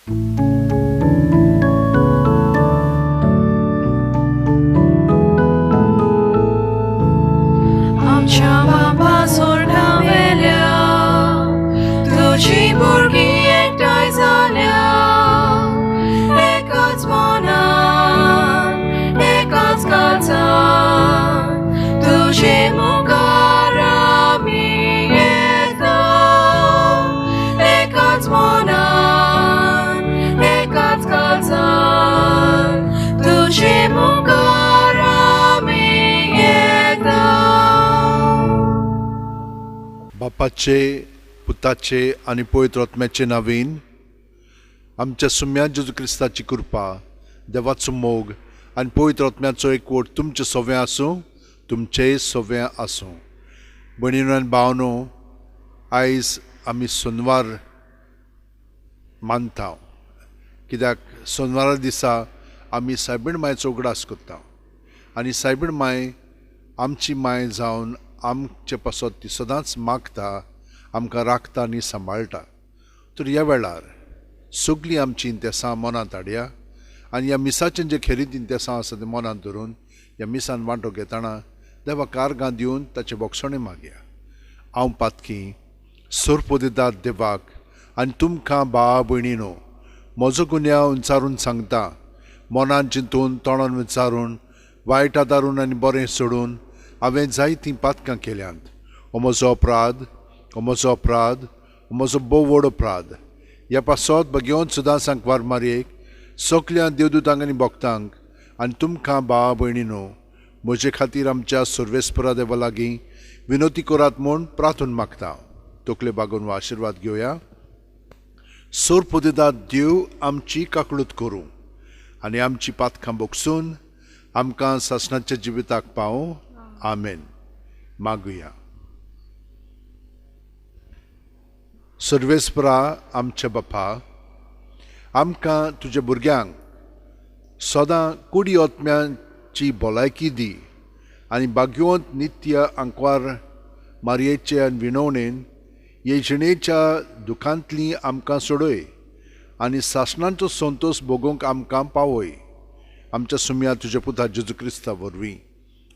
आमच्या बाबा सोर्गावेल्या तुझी भुरगीं एकठांय जाल्या एकाच मनान एकाच काळजान तुझे मुखार आमी येता एकाच मनान एकाच काळजान तुझे मुखार आमी येता. बापाचे पुताचे आनी पवित्र आत्म्याचे नांवेन आमच्या सुम्या जेजू क्रिस्ताची कृपा देवाचो मोग आनी पवित्र आत्म्याचो एकवट तुमचे सगळें आसूं तुमचेय सगळें आसूं. भयणीनो आनी भावनो, आयज आमी सोनवार मानता कित्याक सोनवारा दिसा आमी सायबीण मांयचो उगडास करता आनी सायबीण मांय आमची मांय जावन आमचे पासत ती सदांच मागता, आमकां राखता आनी सांबाळटा. तर ह्या वेळार सगलीं आमची इंतेसां मनांत हाडया आनी ह्या मिसाचें जे खेरीत इंतेसां आसा तें मनांत धरून ह्या मिसान वांटो घेतना देवाक कारगां दिवन ताचे बोगसणे मागया. हांव पातकी सोरपोदिदार देवाक आनी तुमकां भावा भयणीनो म्हजो गुन्यांव विचारून सांगता, मनान चिंतून तोंडान विचारून वायट आदारून आनी बरें सोडून हांवें जायतीं पातकां केल्यांत. हो म्हजो अपराध, हो म्हजो अपराध, हो म्हजो भोव व्हड अपराध. ह्या पासत भगवंत सुदासांक वार मारयेक सगल्या देवदूतांक आनी भक्तांक आनी तुमकां भावा भयणीनो म्हजे खातीर आमच्या सर्वेस्परा देवा लागीं विनोती करात म्हूण प्रार्थना मागता. तकले बागोवन हो आशिर्वाद घेवया. सोरपोदिदार देव आमची काकळूत करूं आनी आमची पातकां बोगसून आमकां सासणाच्या जिविताक पावूं. आमेन. मागुया. सर्वेस्परा आमच्या बापा, आमकां तुज्या भुरग्यांक सदां कुडी आत्म्याची भलायकी दी आनी भाग्यवंत नित्य आंकवार मारयेचे आनी विणवणेन येजणेच्या दुखांतलीं आमकां सोडय आनी सासणांचो संतोश भोगूंक आमकां पावय. आमच्या सुम्या तुज्या पुता जेजू क्रिस्ता वरवीं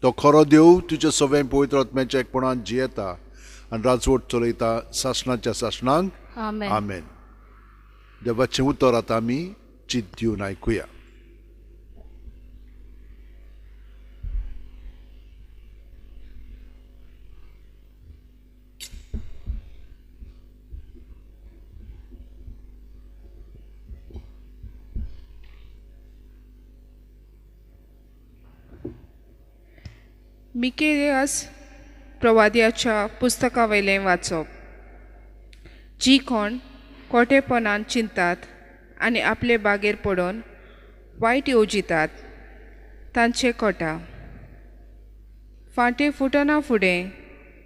तो खरो देव तुजे सगळें पवित्र आत्म्याच्या एकपणान जियेता आनी राजवट चलयता सासणाच्या सासणांक. आमेन. देवाचें उतर आतां आमी चित दिवन आयकुया. मिकेयास प्रवाद्याच्या पुस्तका वयलें वाचप. जी कोण खोटेपणान चिंतात आनी आपले बागेर पडोवन वायट येवजितात तांचे कोटा. फाटीं फुटना फुडें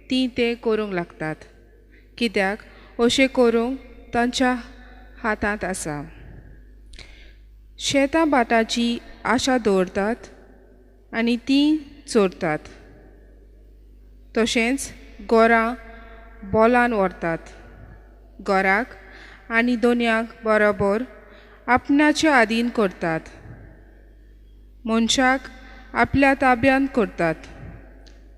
तीं तें करूंक लागतात, कित्याक अशें करूंक तांच्या हातांत आसा. शेतां भाटाची आशा दवरतात आनी तीं चोरतात. तशेंच गोरां बोलान व्हरतात. गोराक आनी दोनयाक बरोबर आपणाच्या आदीन करतात. मनशाक आपल्या ताब्यांत करतात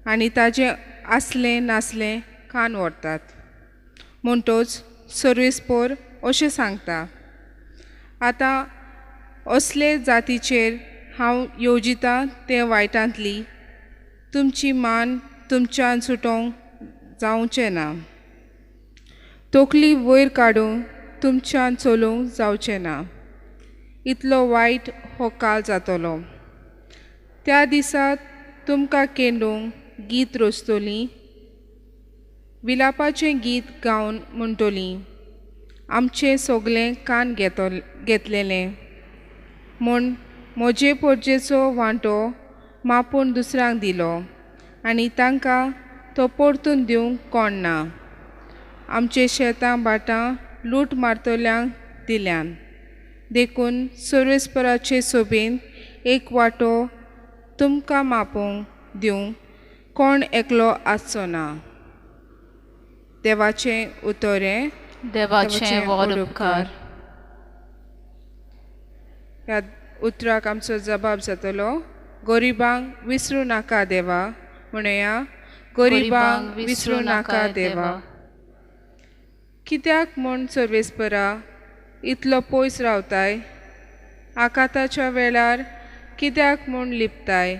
आनी ताजें आसलें नासलें खावन व्हरतात. म्हणटच सर्वेस्पोर अशें सांगता, आतां असले जातीचेर हांव येवजितां ते वायटांतली तुमची मान तुमच्यान सुटोवंक जावचें ना. तकली वयर काडून तुमच्यान चलोवंक जावचें ना. इतलो वायट हो काळ जातलो. त्या दिसा तुमकां केंडूंक गीत रोचतलीं, विलापाचें गीत गावन म्हणटलीं, आमचें सगलें कान घेतलेलें म्हूण म्हजे पोरजेचो वांटो मापून दुसऱ्यांक दिलो आनी तांकां तो परतून दिवंक कोण ना. आमचे शेतां भाटां लूट मारतल्यांक दिल्यान देखून सर्वेस्पराचे सोबेन एक वांटो तुमकां मापूंक दिवंक कोण एकलो आसचो ना. देवाचें उतोरें. देवाचें व्हड उपकार. ह्या उतराक आमचो जबाब जातलो गरिबांक विसरूं नाका देवा. म्हणुया गरिबांक विसरूं नाका देवा. कित्याक म्हूण सर्वेस्परा इतलो पयस रावताय? आकाताच्या वेळार कित्याक म्हूण लिपताय?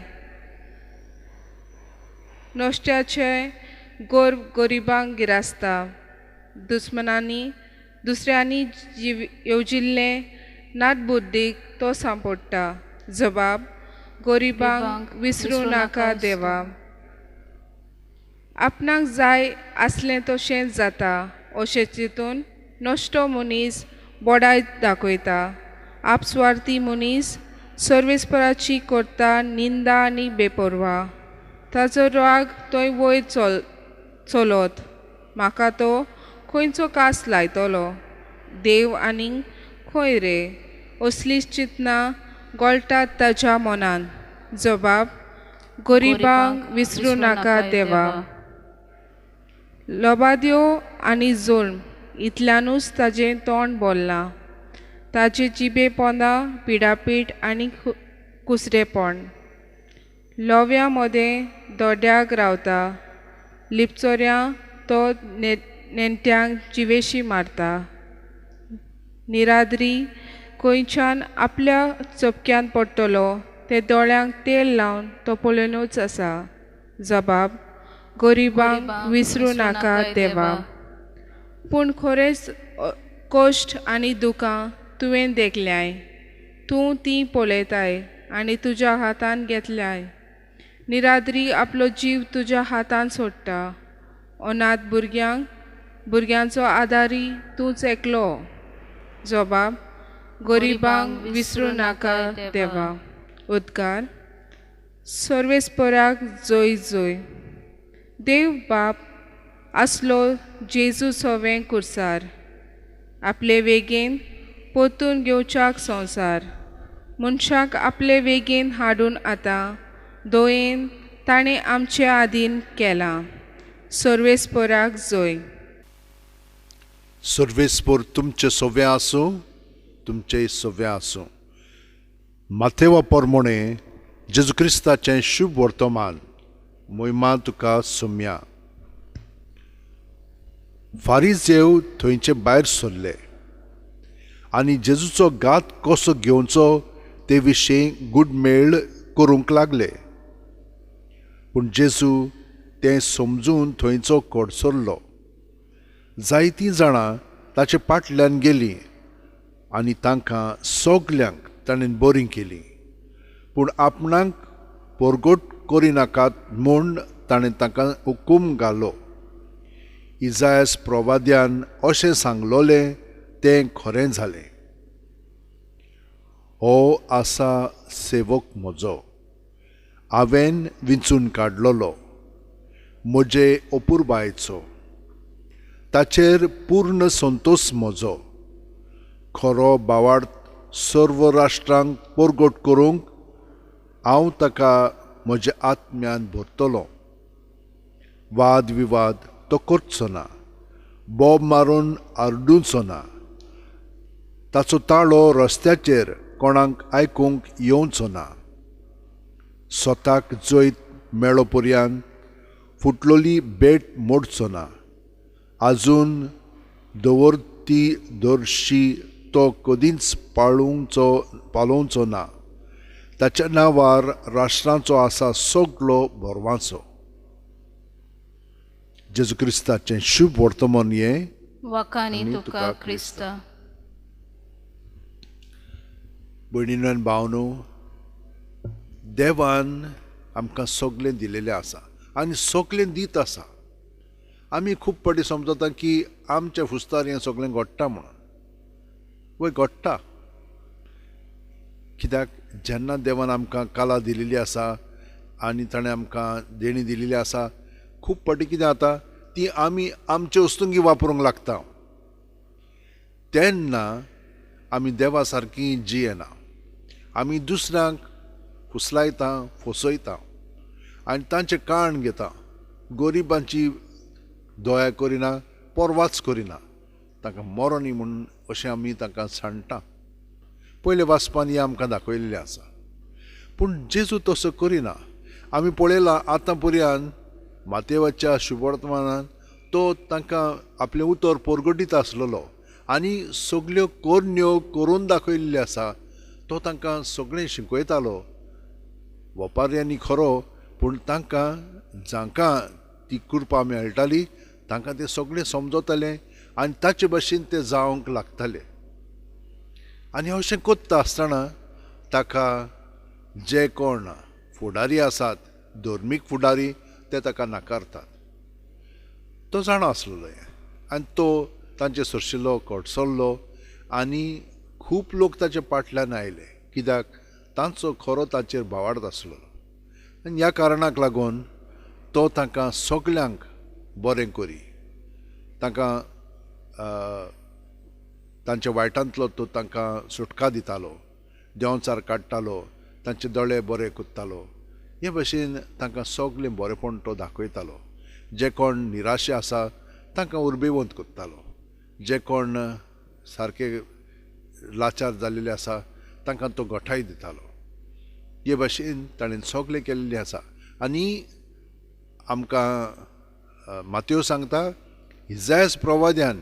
नोश्ट्याचे गरिबांक गिरासता. दुसऱ्यांनी येवजिल्ले नाटबुद्दीक तो सांपडटा. जबाब गरिबांक विसरूं नाका देवा. आपणाक जाय आसलें तशेंच जाता अशें चिंतून नश्टो मनीस बोडाय दाखयता. आपस्वार्थी मनीस सर्वेस्पराची करता निंदा आनी बेपरवा. ताचो राग थंय वयर चलत. म्हाका तो खंयचो कास लायतलो? देव आनीक खंय रे? असलीं चिंतनां गोळटात ताच्या मनान. जबाब गरिबांक विसरूं नाका देवा. लोबाद्यो आनी जुल्म इतल्यानूच ताजें तोंड बोल्लां. ताजे जिबे पोंदा पिडापीट आनी कुसरेपण. लोव्या मदें दोड्याक रावता. लिपचोऱ्यां तो नेण्ट्यांक जिवेशी मारता. निराद्री खंयच्यान आपल्या चपक्यान पडटलो ते दोळ्यांक तेल लावन तो पळोवनूच आसा. जबाब गरिबांक विसरूं नाका देवा. पूण खरेंच कश्ट आनी दुखां तुवें देखल्याय. तूं तीं पळयताय आनी तुज्या हातान घेतल्याय. निराद्री आपलो जीव तुज्या हातान सोडटा. अनाथ भुरग्यांचो आदारी तूंच एकलो. जबाब गरिबांक विसरूं नाका देवा. उद्गार सर्वेस्पराक जय जय. देव बाप आसलो जेजू सवें कुर्सार. आपले वेगेन पोतून घेवच्याक संवसार. मनशाक आपले वेगेन हाडून आतां दोयेन ताणें आमचे आदीन केलां. सर्वेस्पराक जय. सर्वेस्पर तुमचे सोवे आसूं, तुमचे सोवे आसूं. माथेवा पोरमोणे जेजू क्रिस्ताचें शुभ वर्तमान. मोहिमा तुका सोम्या. फारिजेव थंयचे भायर सरले आनी जेजूचो घात कसो घेवचो ते विशीं गुडमेळ करूंक लागले. पूण जेजू तें समजून थंयचो कडसरलो. जायतीं जाणां ताचे फाटल्यान गेलीं आनी तांकां सगल्यांक ताणें बरीं केलीं. पूण आपणाक परगट करिनाकात म्हूण ताणें तांकां हुकूम घालो. इजायास प्रवाद्यान अशें सांगलोलें तें खरें जालें. हो आसा सेवक म्हजो, हांवें विंचून काडलोलो, म्हजे अपुरबायेचो. ताचेर पूर्ण संतोश म्हजो. खरो भावार्थ सर्व राष्ट्रांक परगट करूंक हांव ताका म्हज्या आत्म्यान भरतलो. वाद विवाद तो करचो ना. बोब मारून आरडूचो ना. ताचो ताळो रस्त्याचेर कोणाक आयकूंक येवचो ना. स्वताक जैत मेळो पर्यंत फुटलोली भेट मोडचो ना. आजून दवरती दर्शी तो कदींच पालोवचो ना. ताच्या नांवार राष्ट्रांचो आसा सगळो भरवाचो. जेजू क्रिस्ताचें शुभ वर्तमान हें. वखाणी तुका क्रिस्ता. भयणीनो आनी भावनो, देवान आमकां सगळें दिलेलें आसा आनी सगळें दीत आसा. आमी खूब फावटी समजता की आमच्या हुस्तार हें सगळें घडटा म्हणून. वय घडटा. कित्याक जेन्ना देवान आमकां कला दिलेली आसा आनी ताणें आमकां देणी दिलेली आसा, खूब फावटी कितें जाता ती आमी आमचे वस्तूंकी वापरूंक लागता. तेन्ना आमी देवा सारकीं जियेना. आमी दुसऱ्यांक फुसलायता, फसयता आनी तांचें काण घेता. गरिबांची दया करिना, परवाच करिना. तांकां मरो न्ही म्हणून अशें आमी तांकां सांडटा. पयले वाचपान हें आमकां दाखयलेलें आसा. पूण जेजू तसो करिना. आमी पळयलां आतां पर्यंत मातेवाच्या शुभवर्तमानान तो तांकां आपलें उतर परगटीत आसलेलो आनी सगल्यो कोरण्यो करून दाखयल्ल्यो आसा. तो तांकां सगळें शिकयतालो. वेपाऱ्यांनी खरो, पूण तांकां जांकां ती कृपा मेळटाली तांकां तें सगळें समजतालें आनी ताचे भाशेन तें जावंक लागतालें. आनी अशें कोत्ता आसतना ताका जे कोण फुडारी आसात, धर्मीक फुडारी, ते ताका नाकारतात. तो जाणा आसलेलो हें आनी तो तांचे सरशिल्लो कडसरलो आनी खूब लोक ताचे फाटल्यान आयले, कित्याक तांचो खरो ताचेर भावार्थ आसलेलो. आनी ह्या कारणाक लागून तो तांकां सगल्यांक बरें करी, तांकां तांच्या वायटांतलो तो तांकां सुटका दितालो, देंवचार काडटालो, तांचे दोळे बरे कोत्तालो. हे भाशेन तांकां सगळें बरेंपण तो दाखयतालो. जे कोण निराशे आसा तांकां उर्बेवंत कोत्तालो. जे कोण सारके लाचार जाल्लेले आसा तांकां तो घोठाय दितालो. हे भाशेन ताणें सगळें केल्लें आसा. आनी आमकां मातयो सांगता, इसायास प्रवाद्यान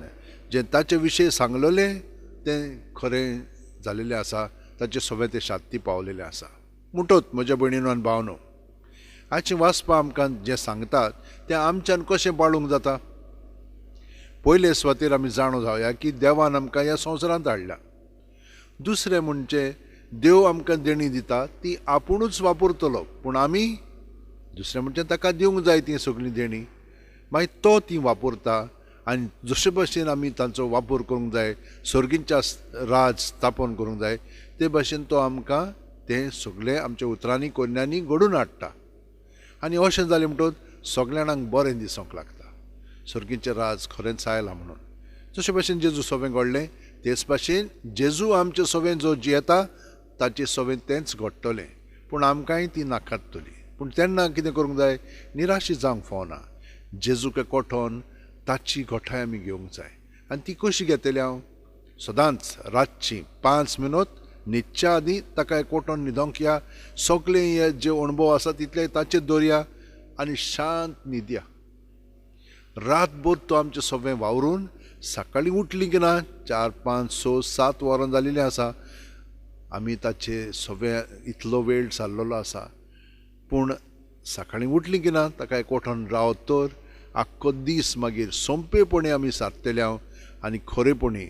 जें ताचे विशयी सांगलेलें तें खरें जाल्लेलें आसा. ताचे सगळें तें शांती पावलेलें आसा. म्हणटोच म्हज्या भयणीनो आनी भावनो, आयचें वाचपा आमकां जें सांगतात तें आमच्यान कशें पाळूंक जाता. पयले सुवातेर आमी जाणो जावया की देवान आमकां ह्या संवसारांत हाडल्या. दुसरें म्हणजे देव आमकां देणी दिता ती आपुणूच वापरतलो, पूण आमी दुसरें म्हणजे ताका दिवंक जाय ती सगळी देणी, मागीर तो ती वापरता. आनी जशे भशेन आमी तांचो वापर करूंक जाय, सर्गींच्या राज स्थापन करूंक जाय, ते भशेन तो आमकां तें सगळें आमच्या उतरांनी कोन्यांनी घडोवन हाडटा. आनी अशें जालें म्हणटच सगळ्या जाणांक बरें दिसोंक लागता, सर्गींचें राज खरेंच आयलां म्हणून. जशे भशेन जेजू सवें घडलें तेच भाशेन जेजू आमचे सवें जो जियेता ताचे सवें तेंच घडटलें, पूण आमकांय ती नाकातली. पूण तेन्ना कितें करूंक जाय, निराशी जावंक फावना. जेजूक एकवटोन ताची घोठाय आमी घेवंक जाय. आनी ती कशी घेतली हांव? सदांच रातची 5 मिनट न्हिदच्या आदीं ताका एकवटोन न्हिदोंक या. सगळे हे जे अणभव आसा तितले ताचेर दवरया आनी शांत न्हिदया. रातभर तो आमचें सवें वावरून सकाळीं उठलीं की ना 4, 5, 6, 7 वरां जालेलीं आसा, आमी ताचे सवें इतलो वेळ जाल्लो आसा. पूण सकाळीं उठलीं की ना ताका एकवटोन रावत तर आख्खो दीस मागीर सोंपेपणी आमी सारतले हांव आनी खरेपणी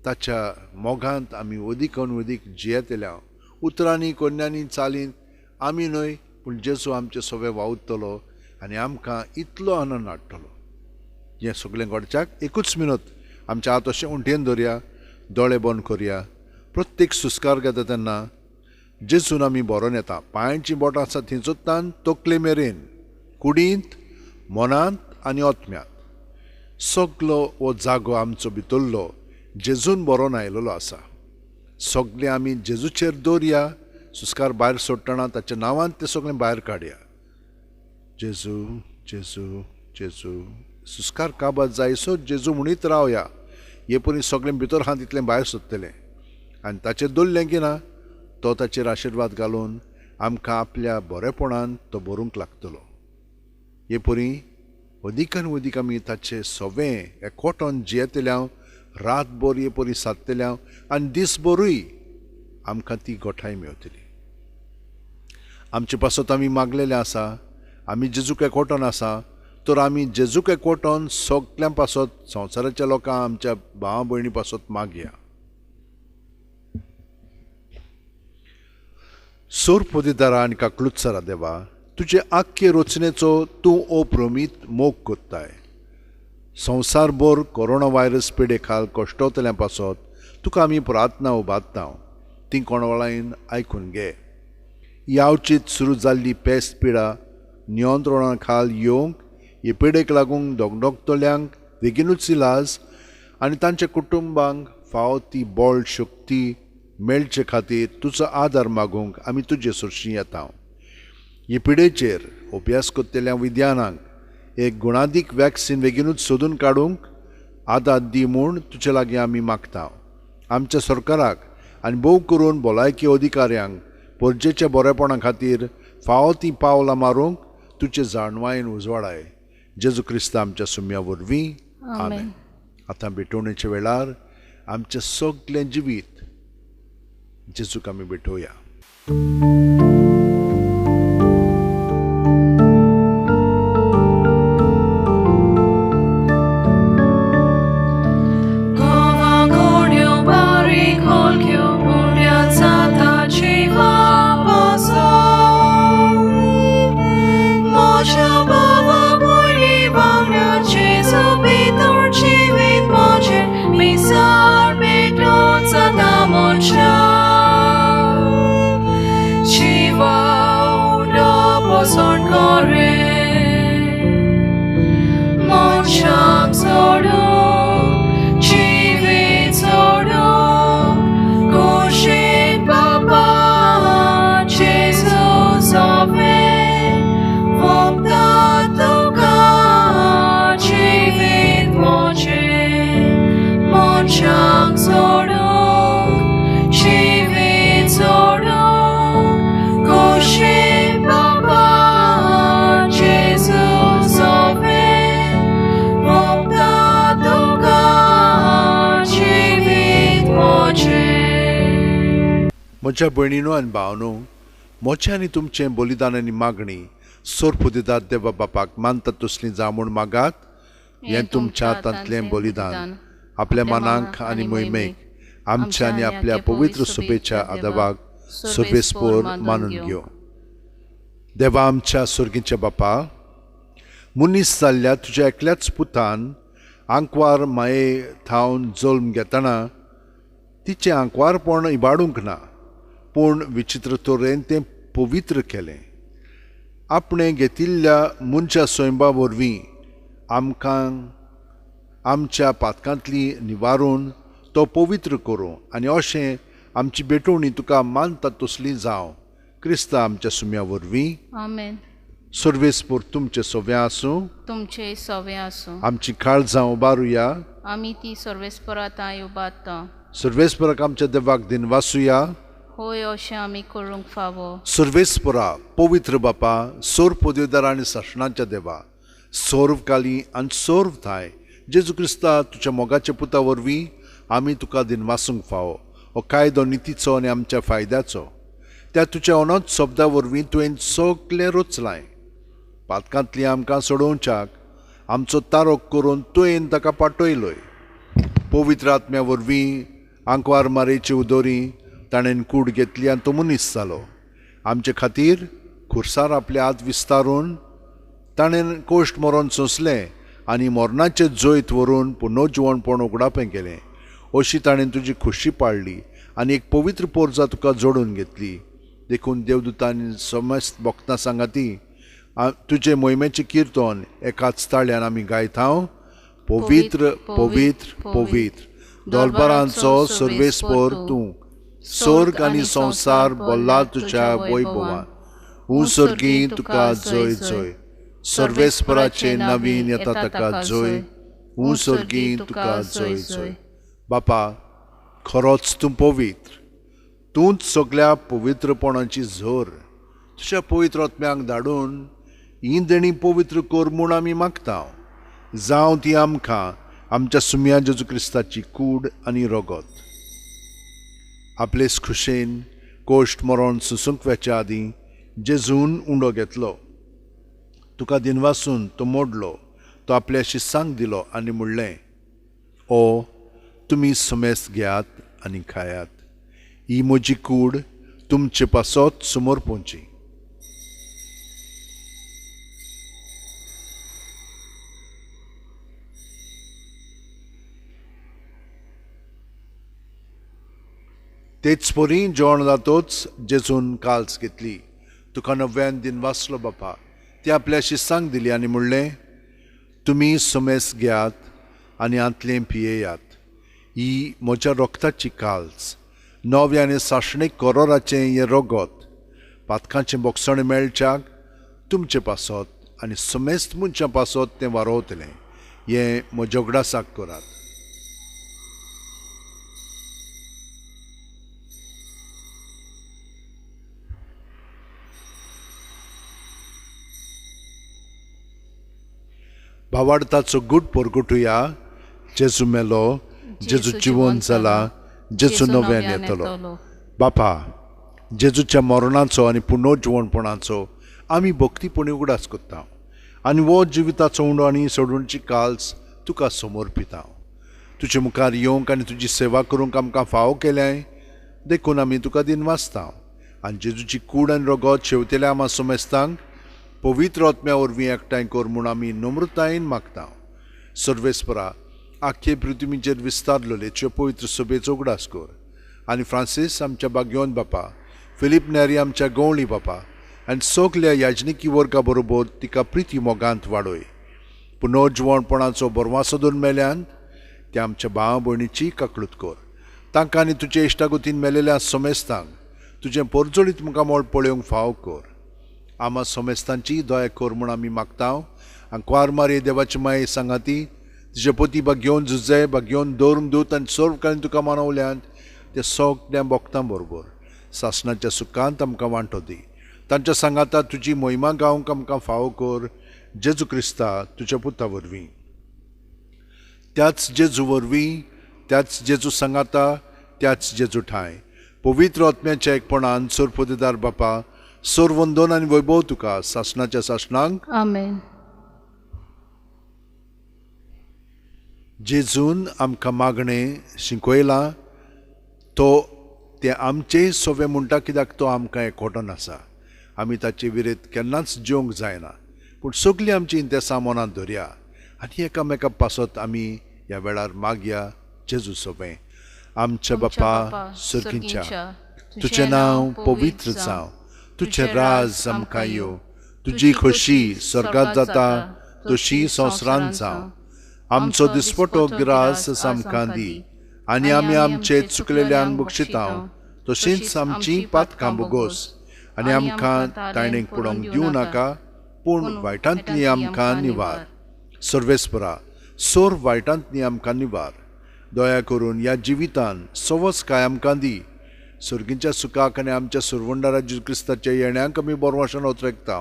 ताच्या मोगांत आमी अदीकून अदीक जियेतले हांव. उतरांनी कोन्यांनी चालीन आमी न्हय, पूण जेजू आमचें सवें वावुरतलो आनी आमकां इतलो आनंद हाडटलो. हें सगळें घडच्याक 1 मिनट आमच्या हात अशें उंटेन दवरया, दोळे बंद करया. प्रत्येक सुस्कार घेता तेन्ना जेजून आमी बरोवन येता. पांयांचीं बोटां आसा थंय चोत्तान तकले मेरेन, कुडींत, मनांत आनी ओतम्यांत. सगलो हो जागो आमचो भितरलो जेजून बरोवन आयिल्लो आसा. सगळें आमी जेजूचेर दवरया. सुस्कार भायर सोडटना ताच्या नांवान तें सगळें भायर काडया. जेजू जेजू जेजू. सुस्कार काबात जायसो जेजू म्हणीत रावया. हे परी सगळें भितर आहा तितलें भायर सोदतलें आनी ताचेर दवरलें की ना तो ताचेर आशिर्वाद घालून आमकां आपल्या बरेपणान तो भरूंक लागतलो. हे परी अदीकान अदीक आमी ताचें सवें एकवटोन जियेतले हांव, रातभर हे परी सादतले हांव आनी दिसभरूय आमकां ती घोठाय मेळटली. आमचे पासत आमी मागलेलें आसा, आमी जेजूक एकवटोन आसा, तर आमी जेजूक एकवटोन सगळ्यां पासत संवसाराच्या लोकांक आमच्या भावा भयणी पासत मागया. सोर पोदितारा आनी काकलुत्सरा देवा, तुजे आख्खे रचनेचो तूं अप्रमीत मोग कोत्ताय. संवसारभर कोरोना व्हायरस पिडे खाल कश्टवतल्यां पासत तुका आमी प्रार्थना उबारता. ती कोणवळायन आयकून घे. यावचीत सुरू जाल्ली पेस्त पिडा नियंत्रणा खाल येवंक, हे पिडेक लागून दोगदोगतल्यांक बेगीनूच इलाज आनी तांच्या कुटुंबांक फावो ती बळ शक्ती मेळचे खातीर तुजो आदार मागूंक आमी तुजे सुरशी येता. हे पिडेचेर अभ्यास करतल्या विद्यानांक एक गुणादीक वॅक्सीन बेगीनूच सोदून काडूंक आदार दी म्हूण तुजे लागीं आमी मागता. आमच्या सरकाराक आनी भोव करून भलायकी अधिकाऱ्यांक परजेच्या बरेपणा खातीर फावो ती पावलां मारूंक तुजे जाणवायेन उजवाडाय. जेजू क्रिस्त आमच्या सुम्या वरवीं. आमेन. आतां भेटवणेच्या वेळार आमचें सगळें जिवीत जेजूक आमी भेटोवया. म्हज्या भयणीनो आनी भावनो, मोचे आनी तुमचें बलिदान आनी मागणी सोर्प दितात देवा बापाक मानतात तसलीं जावं म्हूण मागात. हें तुमच्या हातांतलें बलिदान आपल्या मनाक आनी मोहिमेक आमच्या आनी आपल्या पवित्र सुबेच्या आदावाक सुबेस्पोर मानून घेव. देवा आमच्या सुर्गीच्या बापा, मुनीस जाल्ल्या तुज्या एकल्याच पुतान आंकवार माये थावन जल्म घेतना तिचें आंकवारपण इबाडूंक ना, पूण विचित्र तरेन तें पवित्र केलें. आपणें घेतिल्ल्या मनशा स्वयंबा वरवीं आमकां आमच्या पातकांतली निवारून तो पवित्र करूं आनी अशें आमची भेटवणी तुका मानतात तसली जावं. क्रिस्त आमच्या सुम्या वरवीं. आमेन. सर्वेस्पोर तुमचे सवें आसूं. तुमचे सवें आसूं. आमची काळजां उबारुया. आमी ती सर्वेस्परांत उबारता. सर्वेस्पराक आमच्या देवाक दिन वासुया. होय, अशें आमी करूंक फावो. सर्वेस्परा पवित्र बापा, सोर पदवीदार आनी शासनाच्या देवा, सोर्वकाली आनी सोर्व थाय जेजू क्रिस्ता तुज्या मोगाच्या पुता वरवीं आमी तुका दिन वासूंक फावो. हो कायदो नितीचो आनी आमच्या फायद्याचो. त्या तुज्या अनंत शब्दा वरवीं तुवें सगळें रचलाय. पातकांतली आमकां सोडोवच्याक आमचो तारोक करून तुवें ताका पाठयलोय. पवित्र आत्म्या वरवीं आंकवार मारेची उदोरी ताणें कूड घेतली आनी तो मनीस जालो. आमचे खातीर खुर्सार आपले हात विस्तारून ताणें कोश्ट मरण सोंसलें आनी मरणाचे जैत व्हरून पुनर्जिवणपण उगडापें केलें. अशी ताणें तुजी खुशी पाळली आनी एक पवित्र पोरजा तुका जोडून घेतली. देखून देवदूतांनी समस्त भक्तां सांगाती तुजे मोहिमेचें किर्तन एकाच ताळ्यान आमी गायतांव. पवित्र पवित्र पवित्र दोलबारांचो सर्वेस्पोर तूं, स्वर्ग आनी संवसार भल्ला तुज्या वैभवान. सर्गी तुका जय जय. सर्वेस्पराचे नवीन येता ताका जय. सर्गी तुका जय जय. बापा, खरोच तूं पवित्र. तूंच सगळ्या पवित्रपणाची झर तुज्या पवित्र आत्म्याक धाडून ही देणी पवित्र कर म्हूण आमी मागता. जावं ती आमकां आमच्या सुम्या जेजू क्रिस्ताची कूड आनी रगत. आपलेच खुशेन कोश्ट मरण सुसूंक वेच्या आदीं जेजून उंडो घेतलो. तुका दिनवासून तो मोडलो. तो आपल्या शिस्सांक दिलो आनी म्हणलें, ओ तुमी समेस्त घेयात आनी खायात. ही म्हजी कूड तुमचे पासत समोर पोंची. तेच परी जेवण जातोच जेजून काल्स घेतली. तुका नव्यान दिन वाचलो बापा. ती आपल्या शिस्सांक दिली आनी म्हणलें, तुमी समेस्त घेयात आनी आंतलें पियेयात. ही म्हज्या रोगताची काल्स, नव्या आनी साशणीक करोराचें हें रगत पातकांचें बोगसण मेळच्याक तुमचे पासत आनी समेस्त मनशां पासत तें वारोवतलें. हें म्हज्या उगडासाक करात. भावार्थाचो गूट परगटुया. जेजू मेलो, जेजू जिवंत जाला, जेजू नव्यान येतलो. बापा, जेजूच्या मरणाचो आनी पुनर्जिवणपणाचो आमी भक्तीपणी उगडास करता आनी वो जिविताचो उंडो आनी सोडूनची काल्स तुका समर्पिता. तुजे मुखार येवंक आनी तुजी सेवा करूंक आमकां फावो केल्याय देखून आमी तुका दिन वाचता. आनी जेजूची कूड आनी रगत शेवतेल्या आमा सोमेस्तांक पवित्र आत्म्या वरवीं एकठांय कर म्हूण आमी नम्रतायेन मागता. सर्वेस्परा, आख्खे पृथ्वीचेर विस्तारलेल्यो पवित्र सभेचो उगडास कर. आनी फ्रांसीस आमच्या बाग्योन बापा, फिलीप नेरी आमच्या गवळी बापा आनी सगल्या याजनिकी वर्गा बरोबर तिका प्रिती मोगांत वाडय. पुनर्जिवणपणाचो बरवासो दोन मेल्यान त्या आमच्या भावा भयणीची काकळूत कर. तांकां आनी तुजे इश्टागतीन मेलेल्या सोमेस्तांक तुजें परजोळीत मुखामोळ पळोवंक फाव कर. आमा सोमेस्तांची दया कर म्हूण आमी मागता. आनी क्वार मारे देवाची माये सांगाती तुजे पती बाग्योन झुजे बाग्योन दौरूंक दूत आनी सर्व काळीन तुका मानवल्यान ते सगळ्या भक्तां बरोबर सासणाच्या सुखांत आमकां वांटो दी. तांच्या सांगाता तुजी महिमा गावंक आमकां फावो कर. जेजू क्रिस्ता तुज्या पुता वरवीं, त्याच जेजू वरवीं, त्याच जेजू सांगाता, त्याच जेजू ठाय पवित्र आत्म्याच्या एकपणान सोरपोतेदार बापा, सोर वंदन आनी वैभव तुका सासणाच्या सासणांक. आमेन. जेजून आमकां मागणें शिकयलां तो ते आमचेय सोवे म्हणटा कित्याक तो आमकां एकवटून आसा. आमी ताचे विरेत केन्नाच जेवंक जायना, पूण सगळीं आमची इंतेसां मनांत धरया आनी एकामेका पासत आमी ह्या वेळार मागया. जेजू सोबे, आमच्या बापा सर्गींच्या, तुजें नांव पवित्र जावं, तुजें राज आमकां येवं, तुजी खोशी स्वर्गांत जाता तशी संवसारांत जावं. आमचो दिसपटो गिरास आमकां दी आनी आमी आमचे चुकलेल्यांक बक्षितांव तशींच आमची पातकां बोगोस आनी आमकां तायणेक पडोवंक दिवं नाका, पूण वायटांतली आमकां निवार. सर्वेस्परा, सोर वायटांतली आमकां निवार. दया करून ह्या जिवितान सवस काय आमकां दी. सर्गींच्या सुखाक आनी आमच्या सुरवंडारा जेजू क्रिस्ताच्या येण्याक आमी बोरवाशान ओतरेकता.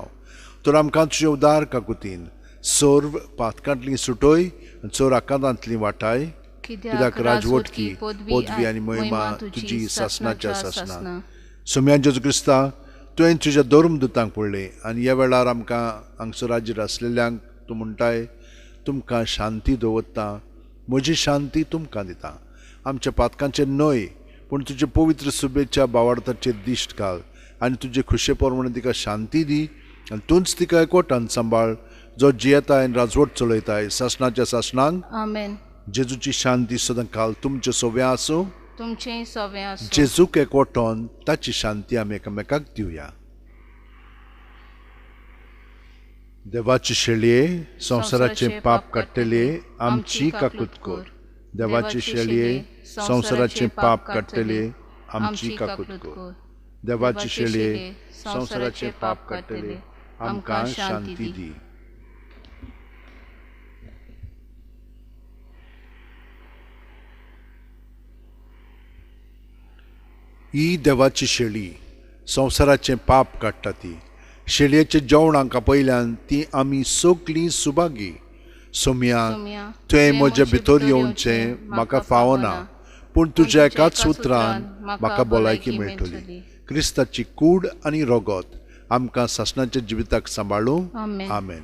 तर आमकां तुजे उदार काकुतीन सोर्व पातकांतली सुटय आनी चोर आकांतांतली वाटाय. कित्याक राजवटकी, पदवी आनी महिमा तुजी सासणाच्या सासना. सोम्या जेजू क्रिस्ता, तुवें तुज्या धर्मदुतांक पडले आनी ह्या वेळार आमकां हांगसर हाजीर आसलेल्यांक तूं म्हणटाय तुमकां शांती दवरता, म्हजी शांती तुमकां दिता. आमच्या पातकांचेर न्हय पूण तुजे पवित्र सुबेच्या भावार्थाचेर दिश्ट घाल आनी तुजे खुशे प्रमाणे तिका शांती दी आनी तूंच तिका एकवटान सांबाळ जो जियेताय आनी राजवट चलयताय सासणाच्या सासणांक. आमेन. जेजूची शांती सदां काल तुमचे सोव्या आसूं. तुमचें सोवें आसूं. जेजूक एकवटोन ताची शांती आमी एकामेकाक दिवया. देवाची शेळये, संवसाराचे पाप काडटले आमची काकूत कर. देवाची शेळये, संवसाराचे पाप काडटले आमची काकूत कर. देवाची शेळये, संवसाराचे पाप काडटले आमकां शांती दी. ही देवाची शेळी संवसाराचें पाप काडटा ती. शेळयेचे जेवणाक पयल्यान ती आमी सगळीं सुभागी. सोम्या, तुवें म्हजे भितर येवचें म्हाका फावना, पूण तुज्या एकाच उतरान म्हाका भलायकी मेळटली. क्रिस्ताची कूड आनी रगत आमकां सासणाच्या जिविताक सांबाळूं. आमेन.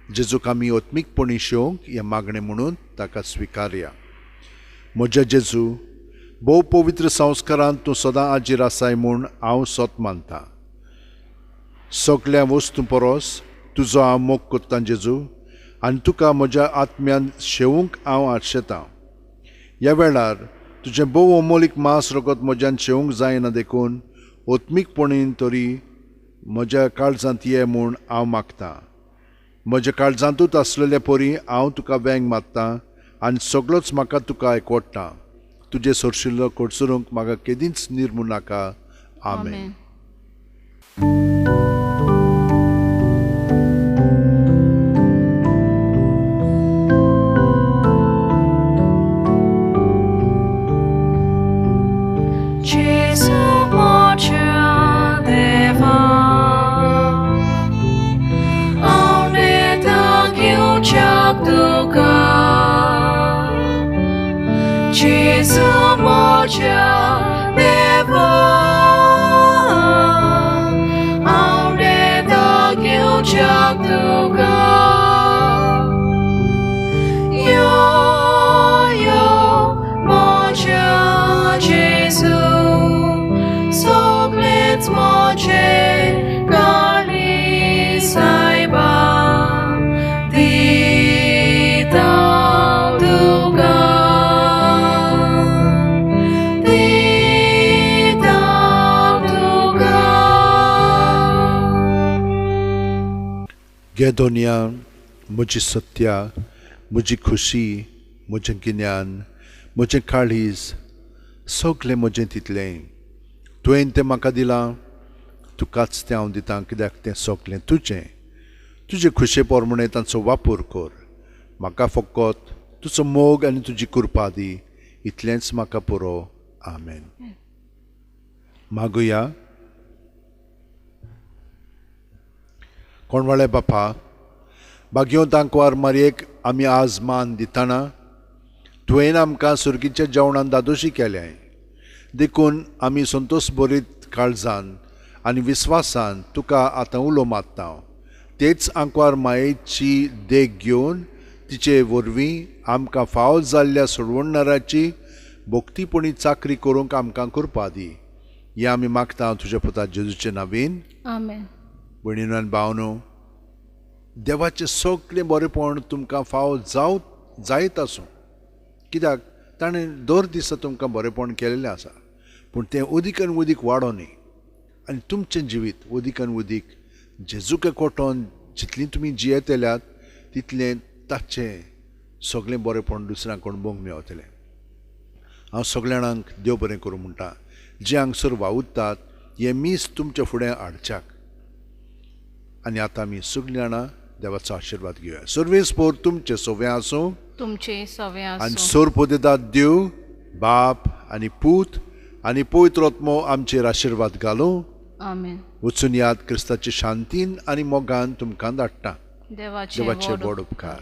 जेजूक आमी ओत्मीकपणी शेवंक हें मागणें म्हणून ताका स्विकारया. म्हज्या जेजू, भोव पवित्र संस्कारांत तूं सदां हाजीर आसाय म्हूण हांव सोत मानतां. सगळ्या वस्तू परस तुजो हांव मोग करतां जेजू, आनी तुका म्हज्या आत्म्यान शेवूंक हांव आशेतां. ह्या वेळार तुजें भोव अमोलीक मांस रगत म्हज्यान शेवूंक जायना देखून ओत्मीकपणीन तरी म्हज्या काळजांत ये म्हूण हांव मागतां. म्हज्या काळजांतूच आसलेल्या परी हांव तुका वेंग मागतां आनी सगळोच म्हाका तुका एकवडटा. तुजे सोरशिल्लो कोडसरूंक म्हाका केदींच निर्मू नाका. आमेन. Cha moja deva aure dagil jak tuga yo moja Jesu soglec moje gali saiba di tuga गेदोनिया म्हजी सत्या म्हजी खुशी म्हजें गिन्यान म्हजें काळीज सगळें म्हजें तितलें तुवें तें म्हाका दिलां तुकाच तें हांव दितां कित्याक तें सगळें तुजे खुशे पोरमणे तांचो वापर कर म्हाका फकत तुजो मोग आनी तुजी कृपा दी इतलेंच म्हाका पुरो आमेन मागुया कोणवाळे बापा भाग्यो तांकवार मारयेक आमी आज मान दितना तुवें आमकां सुर्गीच्या जेवणान दादोशी केल्याय देखून आमी संतोश भरीत काळजान आनी विस्वासान तुका आतां उलो मारता तेच आंकवार मायेची देख घेवन तिचे वरवीं आमकां फावो जाल्ल्या सोडवणाऱ्याची भोक्तीपणी चाकरी करूंक आमकां कृपा दी हें आमी मागता तुज्या पुता जेजूचे नांवेन आमेन. भयणीनो आनी भावनो देवाचें सगळें बरेंपण तुमकां फावो जायत आसूं कित्याक ताणें दर दिसा तुमकां बरेंपण केलेलें आसा पूण तें उदीक आनी उदीक वाडो न्ही आनी तुमचें जिवीत उदीक आनी उदीक जेजूके कोठोन जितलीं तुमी जियेत येल्यात तितलें ताचें सगळें बरेंपण दुसऱ्यांक अणभवूंक मेळटलें हांव सगळ्या जाणांक देव बरें करूं म्हणटा जे हांगसर वावुरतात हें मीस तुमच्या फुडें हाडच्याक आनी आतां आमी सगळीं जाणां देवाचो आशिर्वाद घेवया सर्वेस्पोर तुमचे सोवें आसूं तुमचे सवे आनी आसूं. सोरपोदेदाद देव बाप आनी पूत आनी पवित्र आत्मो आमचेर आशिर्वाद घालूं आमेन. वचून याद क्रिस्ताचे शांतीन आनी मोगान तुमकां धाडटा देवाचे देवाचे व्हड व्हड उपकार